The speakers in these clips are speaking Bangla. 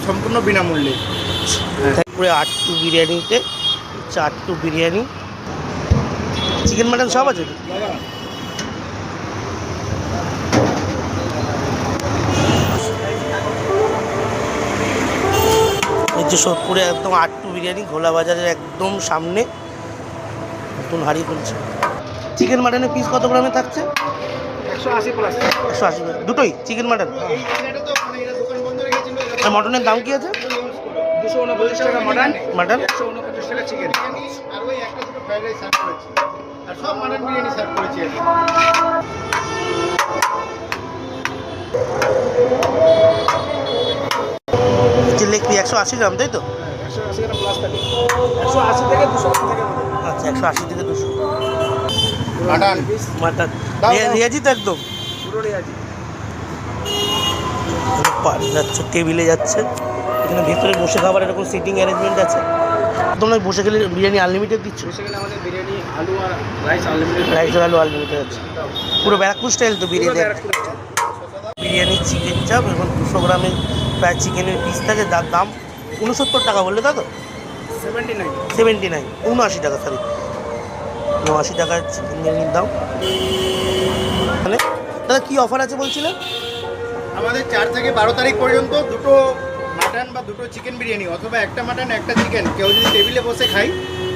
সম্পূর্ণ বিনামূল্যে। পুরো আটটু বিরিয়ানিতে চারটু বিরিয়ানি, চিকেন মাটন সব আছে। এই যে সোদপুরে একদম আটটু বিরিয়ানি, ঘোলা বাজারের একদম সামনে নতুন হাড়ি খুলছে। চিকেন মাটনের পিস কত গ্রামে থাকছে? 180 প্লাস। 180 দুটোই চিকেন মাটন। আর মটনের দাম কি আছে? 249 টাকা মাটন, মাটন 149 টাকা চিকেন। আর ওই একটা দুটো ফ্রাইড রাইস সার্ভ করেছি, আর সব মাটন বিরিয়ানি সার্ভ করেছি। লেগ পিস 180 গ্রাম, তাই তো? 180 গ্রাম প্লাস থাকে, 180 থেকে 200 গ্রাম থাকে। আচ্ছা, 180 থেকে 200 মাটন মাটন রিয়াজি তো একদম পুরো রেয়াজি। যাচ্ছে টেবিলে যাচ্ছে, এখানে ভেতরে বসে খাবার এরকম সিটিং অ্যারেঞ্জমেন্ট আছে। তোমরা বসে গেলে বিরিয়ানি আনলিমিটেড দিচ্ছ? বসে গেলে আমাদের বিরিয়ানি আলু আর রাইস আনলিমিটেড। রাইস আর আলু আনলিমিটেড আছে, পুরো ব্যারাকপুর স্টাইল তো বিরিয়ানি। বিরিয়ানি চিকেন চাপ এবং 200 গ্রামের প্রায় চিকেনের পিস থাকে, যার দাম 69 টাকা বললে, তা তো? 79 79 টাকা, সরি 89 টাকার চিকেন বিরিয়ানির দাম। মানে দাদা কী অফার আছে বলছিলেন? আমাদের 4 থেকে 12 তারিখ পর্যন্ত দুটো মাটন বা দুটো চিকেন বিরিয়ানি অথবা একটা মাটন একটা চিকেন কেউ যদি টেবিলে বসে খাই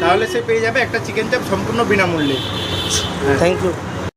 তাহলে সে পেয়ে যাবে একটা চিকেন চাপ সম্পূর্ণ বিনামূল্যে। Thank you.